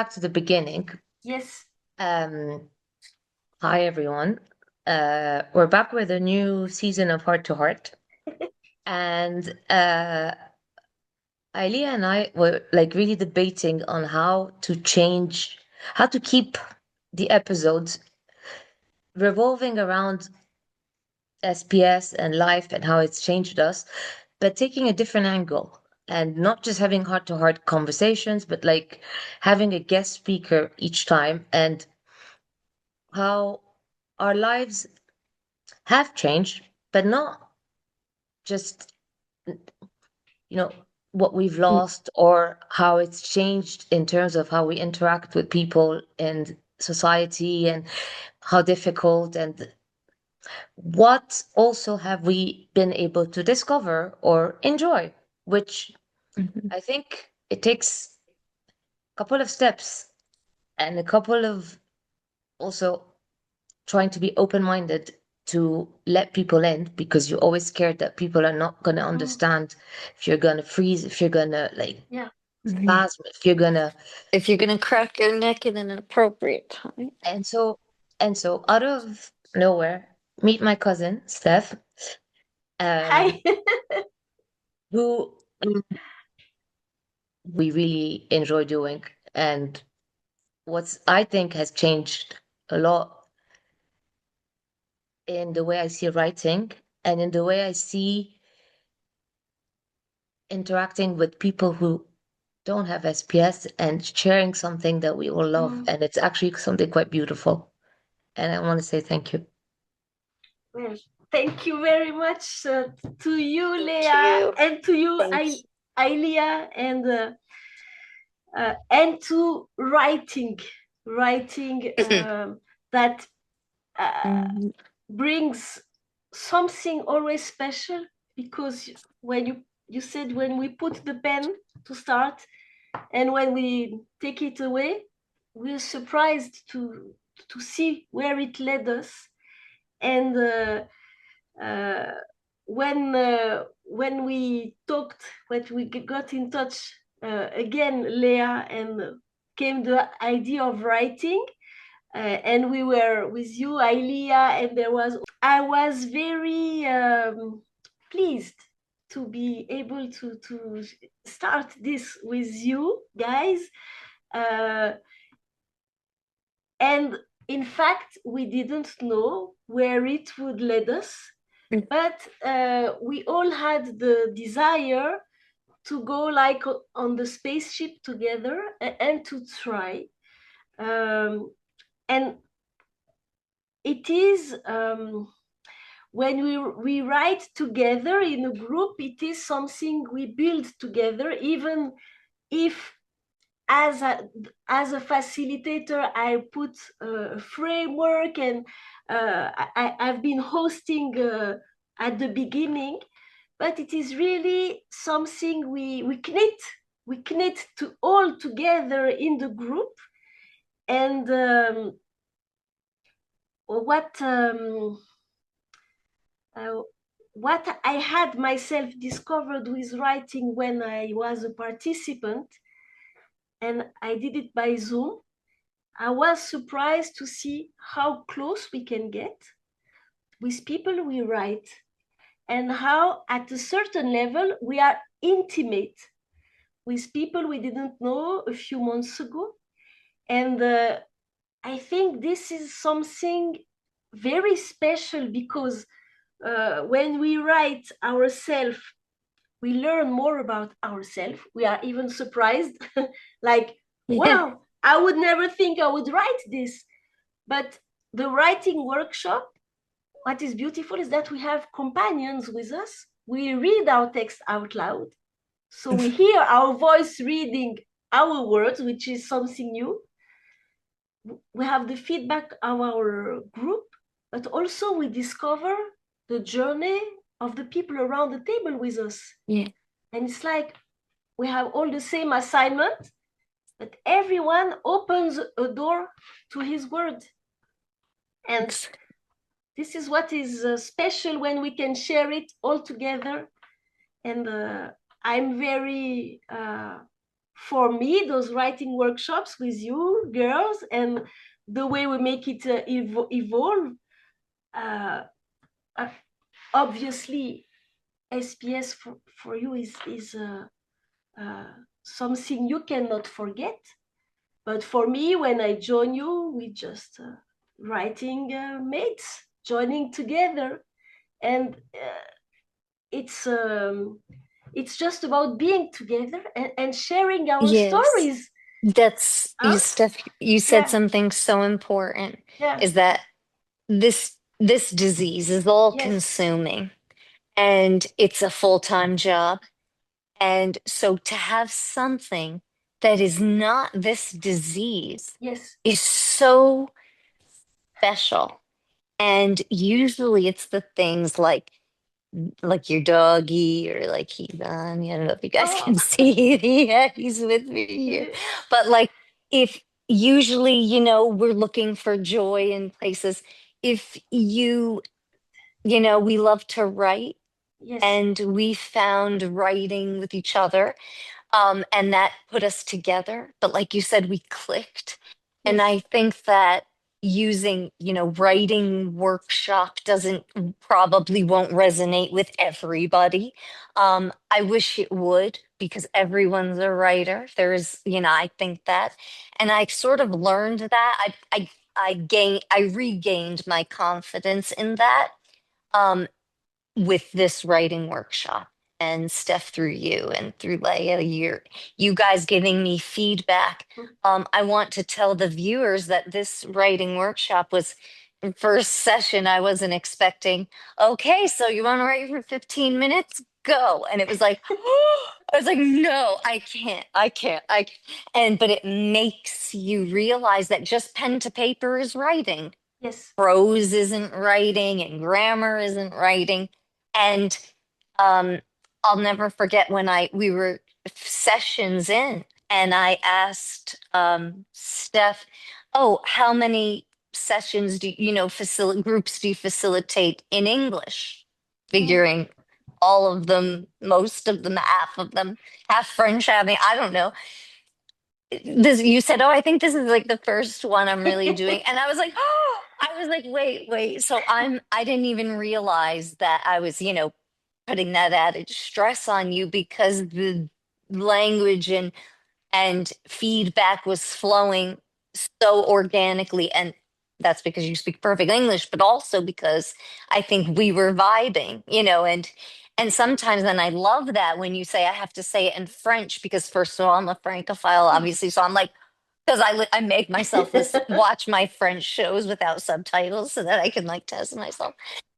back to the beginning. Yes. Um, Hi everyone. We're back with a new season of Heart to Heart, and Ailia and I were like really debating on how to keep the episodes revolving around SPS and life and how it's changed us, but taking a different angle and not just having heart to heart conversations, but like having a guest speaker each time and how our lives have changed, but not just, you know, what we've Mm. lost or how it's changed in terms of how we interact with people and society and how difficult and what also have we been able to discover or enjoy, which Mhm. I think it takes a couple of steps and a couple of also trying to be open-minded to let people in because you're always scared that people are not going to Mm. understand if you're going to freeze, if you're going to like Yeah. Mhm. spasm, if you're going to. If you're gonna crack your neck in an appropriate time. And so, out of nowhere, meet my cousin, Steph, um, Hi. who we really enjoy doing. And what's I think has changed a lot in the way I see writing and in the way I see interacting with people who don't have SPS and sharing something that we all love. Mm. And it's actually something quite beautiful. And I want to say thank you. Well, thank you very much to you, Thank Leah, you. and to you, Thank Ailia, and to writing you. that uh, Mhm. brings something always special, because when you said when we put the pen to start and when we take it away, we're surprised to see where it led us. And uh, when we talked, when we got in touch again, Leah, and came the idea of writing, and we were with you, Ailia, and I was very pleased to be able to start this with you guys. Uh, and in fact, we didn't know where it would lead us, but we all had the desire to go like on the spaceship together and to try. Um, and it is when we write together in a group, it is something we build together, even if as a facilitator I put a framework, and I've been hosting at the beginning, but it is really something we knit to all together in the group. And what uh, what I had myself discovered with writing when I was a participant, and I did it by Zoom, I was surprised to see how close we can get with people we write, and how at a certain level we are intimate with people we didn't know a few months ago. And I think this is something very special, because when we write ourselves, we learn more about ourselves. We are even surprised, like, Yeah. wow, I would never think I would write this. But the writing workshop, what is beautiful is that we have companions with us. We read our text out loud. So we hear our voice reading our words, which is something new. We have the feedback of our group, but also we discover the journey of the people around the table with us. Yeah. And it's like we have all the same assignment, but everyone opens a door to his word. And It's this is what is special when we can share it all together. And I'm very for me, those writing workshops with you girls and the way we make it evolve, uh, obviously SPS for you is something you cannot forget. But for me, when I join you, we just writing mates joining together, and it's just about being together and sharing our Yes. stories. That's you, Huh? Steph. You said Yeah, something so important yeah, is that this disease is all yes, consuming and it's a full-time job. And so to have something that is not this disease yes, is so special. And usually it's the things like your doggy or like he's on. I don't know if you guys oh, can see. Yeah, he's with me here. yeah, But like if usually, we're looking for joy in places. If we love to write yes, and we found writing with each other, and that put us together. But like you said, we clicked. And yes, I think that using, writing workshop doesn't probably won't resonate with everybody. I wish it would because everyone's a writer. I think that. And I sort of learned that. I regained my confidence in that. Um, with this writing workshop and Steph through you and through Leia, you guys giving me feedback. I want to tell the viewers that this writing workshop was first session. I wasn't expecting, okay, so you want to write for 15 minutes? Go. And it was like, I was like, no, I can't. But it makes you realize that just pen to paper is writing. yes, Prose isn't writing and grammar isn't writing. And um, I'll never forget when we were sessions in and I asked Steph, oh, how many sessions groups do you facilitate in English? mm, Figuring all of them, most of them, half of them, half French, having, I don't know. You said, oh, I think this is like the first one I'm really doing. And I was like, oh, I was like, wait. So I didn't even realize that I was, putting that added stress on you because the language and feedback was flowing so organically. And that's because you speak perfect English, but also because I think we were vibing, and sometimes, and I love that when you say I have to say it in French because first of all, I'm a Francophile, obviously. So I'm like, because I make myself watch my French shows without subtitles so that I can like test myself.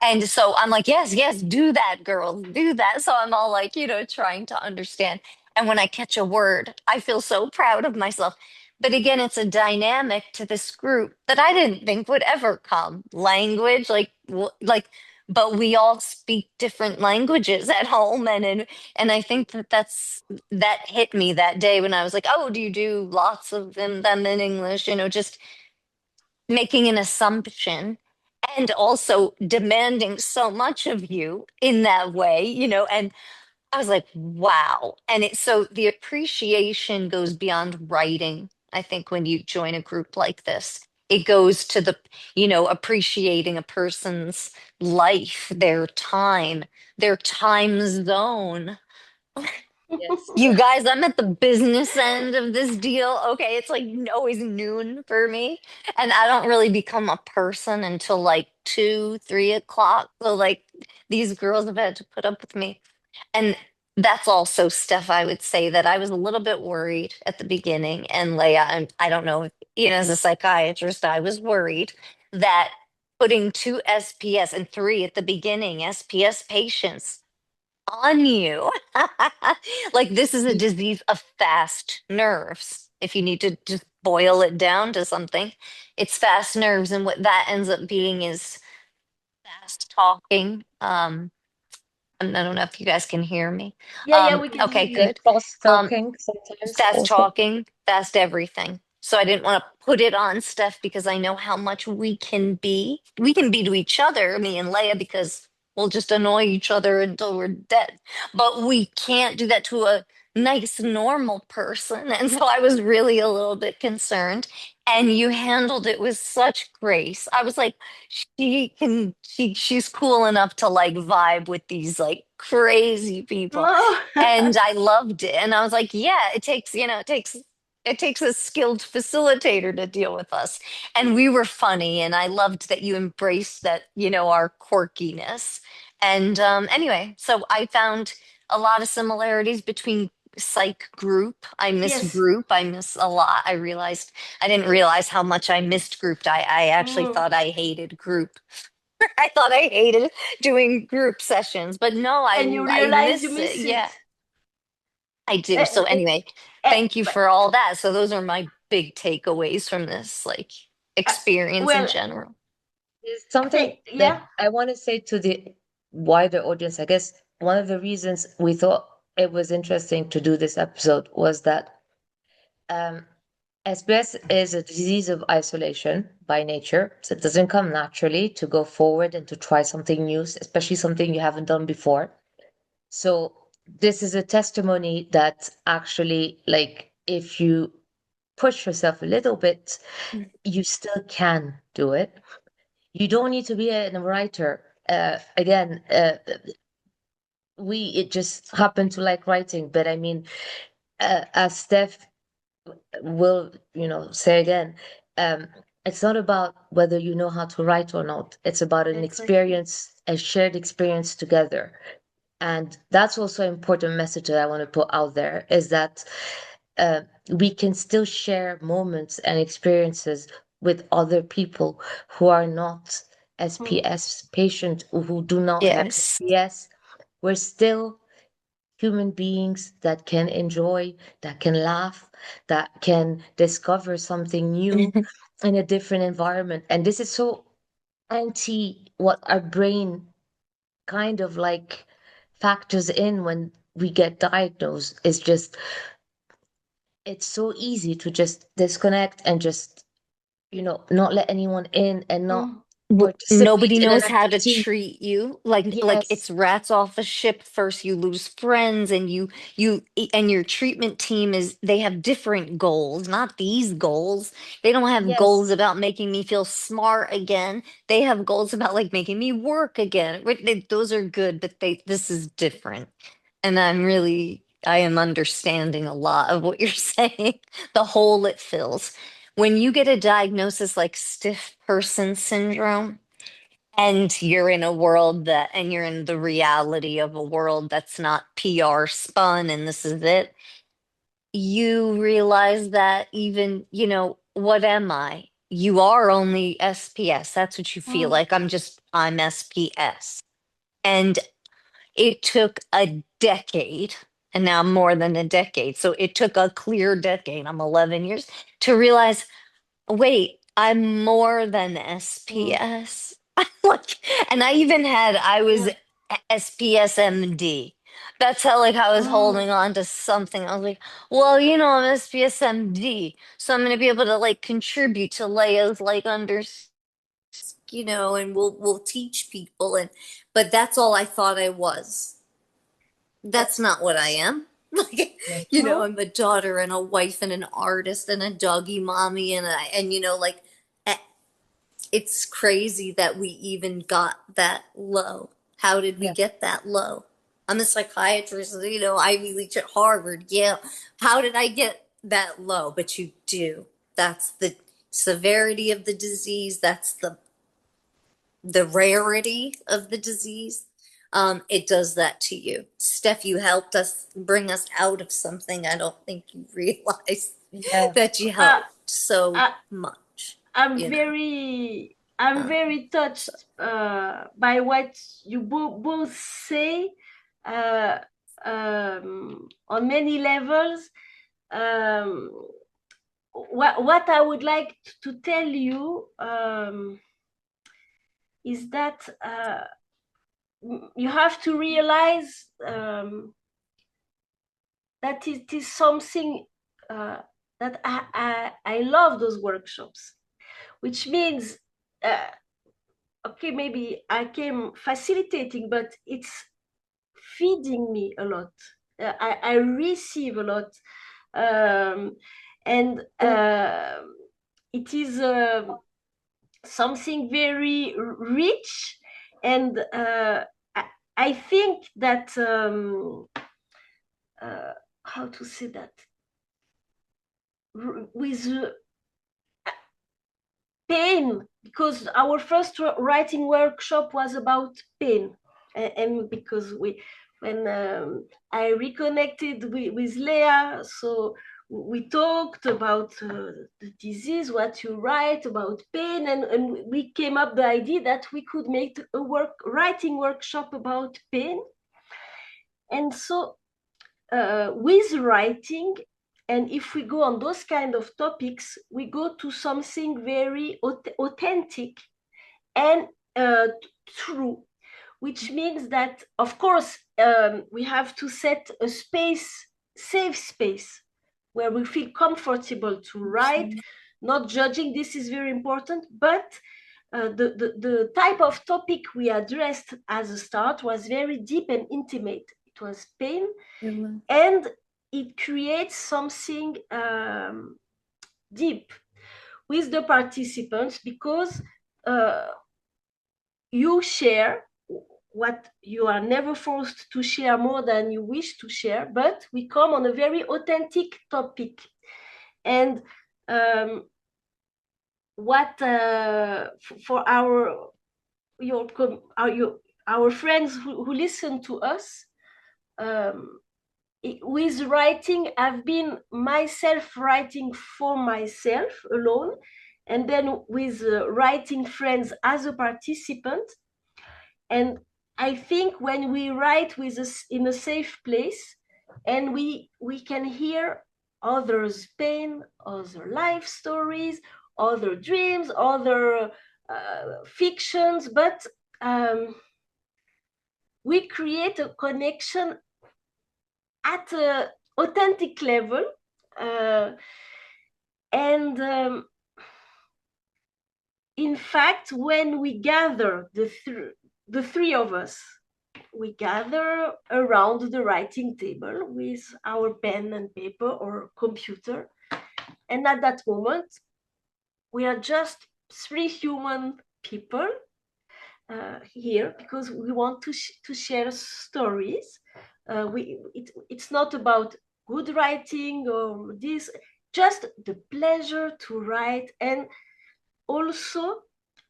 And so I'm like, yes, do that, girls, do that. So I'm all like, trying to understand. And when I catch a word, I feel so proud of myself. But again, it's a dynamic to this group that I didn't think would ever come. Language, but we all speak different languages at home, and I think that hit me that day when I was like, oh, do you do lots of them in English? Just making an assumption and also demanding so much of you in that way, and I was like, wow. And so the appreciation goes beyond writing. I think when you join a group like this, it goes to appreciating a person's life, their time zone. Yes. You guys, I'm at the business end of this deal. Okay, it's like always noon for me. And I don't really become a person until like 2, 3 o'clock. So like these girls have had to put up with me. And that's also stuff I would say that I was a little bit worried at the beginning. And Leia, I don't know, as a psychiatrist, I was worried that putting 2 SPS and 3 at the beginning, SPS patients on you. Like this is a disease of fast nerves. If you need to just boil it down to something, it's fast nerves. And what that ends up being is fast talking. I don't know if you guys can hear me. yeah, we can hear Okay, you. Like good. fast Um, talking sometimes Fast also. talking, fast everything. So I didn't want to put it on Steph because I know how much we can be. We can be to each other, me and Leia, because we'll just annoy each other until we're dead. But we can't do that to nice, normal person. And so I was really a little bit concerned. And you handled it with such grace. I was like, she's cool enough to like vibe with these like crazy people. Oh. And I loved it. And I was like, yeah, it takes a skilled facilitator to deal with us. And we were funny. And I loved that you embraced that, our quirkiness. And anyway, so I found a lot of similarities between psych group. I miss Yes. group. I miss a lot. I didn't realize how much I missed group. I actually thought I hated group. I thought I hated doing group sessions, but no, And you I realize you miss it. miss it. Yeah, I do. Eh, So eh, anyway, eh, thank you but, for all that. So those are my big takeaways from this like experience in well, general. There's something yeah. that I want to say to the wider audience. I guess one of the reasons we thought it was interesting to do this episode was that um, SBS is a disease of isolation by nature. So it doesn't come naturally to go forward and to try something new, especially something you haven't done before. So this is a testimony that actually, like, if you push yourself a little bit, you still can do it. You don't need to be a writer. Again, it just happened to like writing, but I mean, as Steph will, say again, um, it's not about whether you know how to write or not. It's about an Exactly. experience, a shared experience together. And that's also an important message that I want to put out there is that uh, we can still share moments and experiences with other people who are not SPS patients, who do not have Yes. SPS. We're still human beings that can enjoy, that can laugh, that can discover something new in a different environment. And this is so anti what our brain kind of like factors in when we get diagnosed. It's just, it's so easy to just disconnect and just, not let anyone in and not participate Nobody in an knows how to activity. treat you like Yes, it's rats off a ship. First you lose friends, and and your treatment team they have different goals, not these goals. They don't have goals yes, about making me feel smart again. They have goals about like making me work again. Those are good, but this is different. And I am understanding a lot of what you're saying. The hole it fills. When you get a diagnosis like stiff person syndrome, and you're in the reality of a world that's not PR spun, and this is it, you realize that even, what am I? You are only SPS. That's what you feel like. I'm SPS. And it took a decade, and now more than a decade. So it took a clear decade. I'm 11 years to realize, wait, I'm more than SPS. Like, and I was Yeah. SPSMD. That's how like I was holding on to something. I was like, well, I'm SPSMD, so I'm gonna be able to like contribute to Leia's like and we'll teach people, but that's all I thought I was. That's that's not what I am. Like, yes. No. I'm a daughter and a wife and an artist and a doggy mommy, and like eh, it's crazy that we even got that low. How did we Yeah. get that low? I'm a psychiatrist, Ivy League at Harvard. Yeah. How did I get that low? But you do. That's the severity of the disease. That's the rarity of the disease. It does that to you. Steph, you helped us bring us out of something. I don't think you realize Yeah. that you Uh, helped so I, much, I'm you know. very So touched by what you both say uh, on many levels. Um, what I would like to tell you is that you have to realize that it is something that I love those workshops, which means, okay, maybe I came facilitating, but it's feeding me a lot. I receive a lot. And it is something very rich, and I think that how to say that, with pain, because our first writing workshop was about pain, and because when I reconnected with Leah, so we talked about the disease, what you write about pain, and we came up the idea that we could make a writing workshop about pain. And so with writing, and if we go on those kind of topics, we go to something very authentic and true, which means that, of course, we have to set a safe space, where we feel comfortable to write, not judging. This is very important. But the type of topic we addressed as a start was very deep and intimate. It was pain, and it creates something deep with the participants, because you share what you are never forced to share more than you wish to share, but we come on a very authentic topic. And what for our friends who listen to us, with writing, I've been myself writing for myself alone, and then with writing friends as a participant. And I think when we write with us in a safe place, and we can hear others' pain, other life stories, other dreams, other fictions, but we create a connection at an authentic level. And in fact, when we gather, the three of us, we gather around the writing table with our pen and paper or computer. And at that moment, we are just three human people here, because we want to share stories. It's not about good writing or this, just the pleasure to write. And also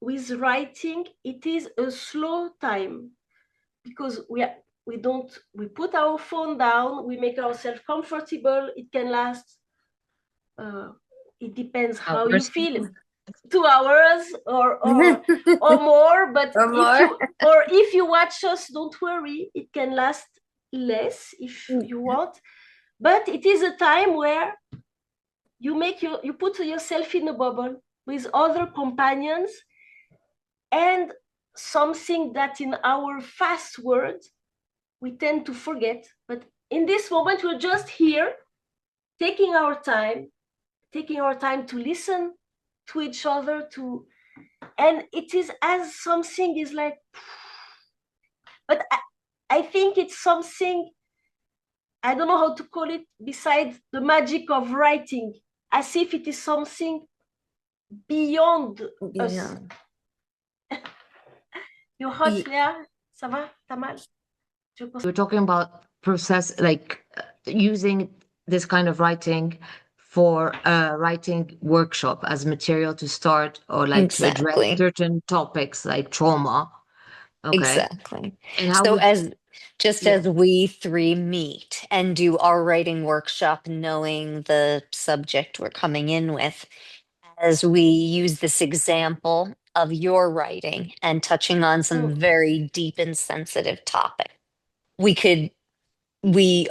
with writing, it is a slow time, because we put our phone down, we make ourselves comfortable. It can last, it depends how you feel, 2 hours or more. But if you watch us, don't worry, it can last less if you want. But it is a time where you put yourself in a bubble with other companions, and something that in our fast world we tend to forget. But in this moment, we're just here, taking our time to listen to each other, and it is as something is like, but I think it's something, I don't know how to call it, besides the magic of writing, as if it is something beyond us. You're hot, Léa? Ça va? T'as mal? We're talking about process, like using this kind of writing for a writing workshop as material to start, or like to address certain topics like trauma. Okay. Exactly. And how So would, as we three meet and do our writing workshop, knowing the subject we're coming in with, as we use this example of your writing and touching on some very deep and sensitive topic, we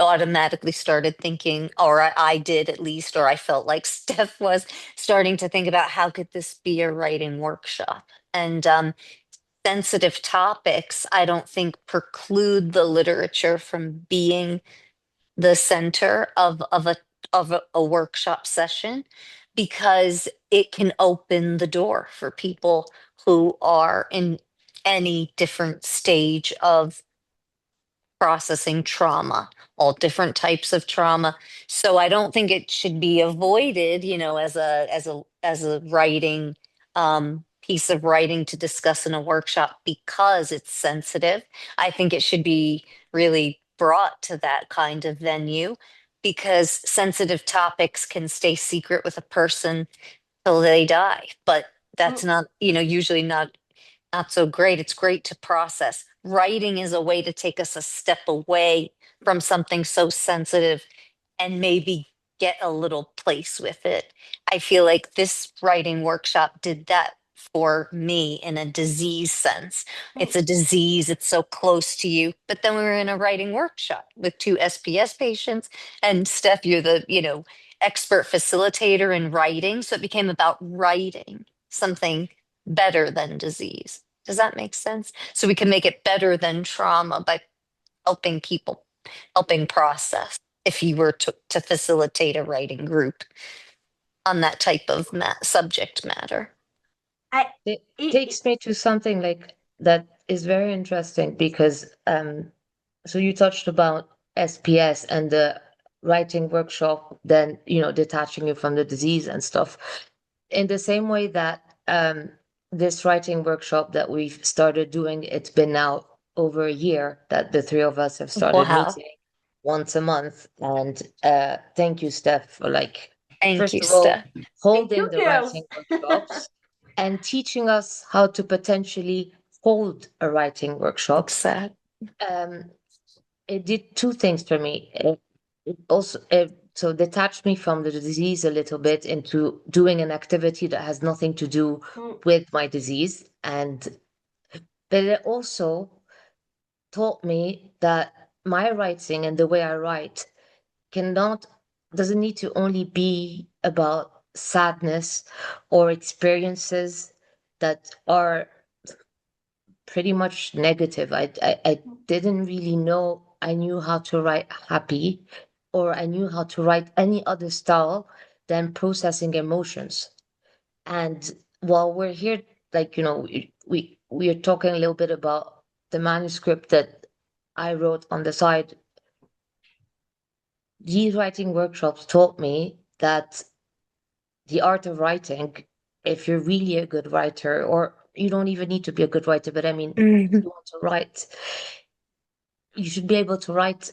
automatically started thinking, or I did at least, or I felt like Steph was starting to think about, how could this be a writing workshop? And sensitive topics, I don't think, preclude the literature from being the center of a workshop session, because it can open the door for people who are in any different stage of processing trauma, all different types of trauma. So I don't think it should be avoided, as a writing piece of writing to discuss in a workshop because it's sensitive. I think it should be really brought to that kind of venue because sensitive topics can stay secret with a person till they die. But that's not, usually not so great. It's great to process. Writing is a way to take us a step away from something so sensitive and maybe get a little place with it. I feel like this writing workshop did that for me in a disease sense. It's a disease, it's so close to you. But then we were in a writing workshop with two SPS patients, and Steph, you're the, expert facilitator in writing. So it became about writing something better than disease. Does that make sense? So we can make it better than trauma by helping people, helping process if you were to facilitate a writing group on that type of subject matter. It takes me to something like that is very interesting because so you touched about SPS and the writing workshop, then detaching you from the disease and stuff. In the same way that this writing workshop that we've started doing, it's been now over a year that the three of us have started Wow. meeting once a month. And thank you, Steph, for Thank first you, of all, Steph. holding you, the girls. writing workshops and teaching us how to potentially hold a writing workshop. It's sad. It did two things for me. It also so detached me from the disease a little bit into doing an activity that has nothing to do with my disease, but it also taught me that my writing and the way I write cannot doesn't need to only be about sadness or experiences that are pretty much negative. I didn't really know I knew how to write happy or I knew how to write any other style than processing emotions. And while we're here, we are talking a little bit about the manuscript that I wrote on the side. These writing workshops taught me that the art of writing, if you're really a good writer, or you don't even need to be a good writer, but I mean, if you want to write, you should be able to write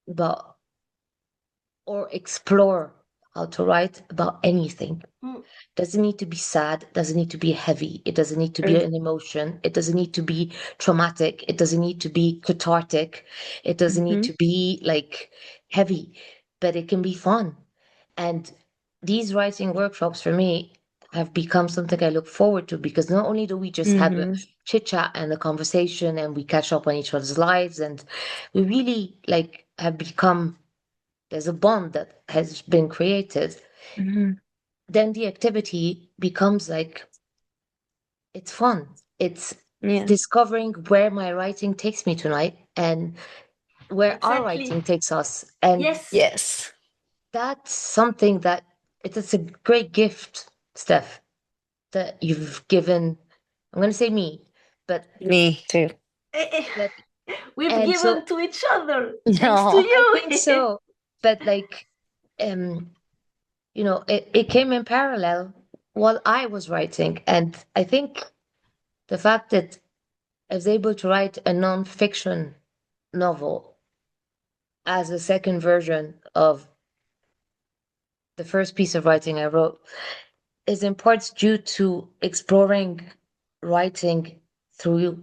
about or explore how to write about anything. Doesn't need to be sad, doesn't need to be heavy, it doesn't need to be an emotion, it doesn't need to be traumatic, it doesn't need to be cathartic, it doesn't need to be heavy, but it can be fun. And these writing workshops for me have become something I look forward to because not only do we just have a chit chat and a conversation and we catch up on each other's lives, and we really have become, there's a bond that has been created. Then the activity becomes it's fun. It's discovering where my writing takes me tonight and where our writing takes us. And Yes. that's something that it's a great gift, Steph, that you've given. I'm going to say me, but Me too. We've and given so to each other No. thanks to you. I think so. But it came in parallel while I was writing. And I think the fact that I was able to write a non-fiction novel as a second version of the first piece of writing I wrote is in parts due to exploring writing through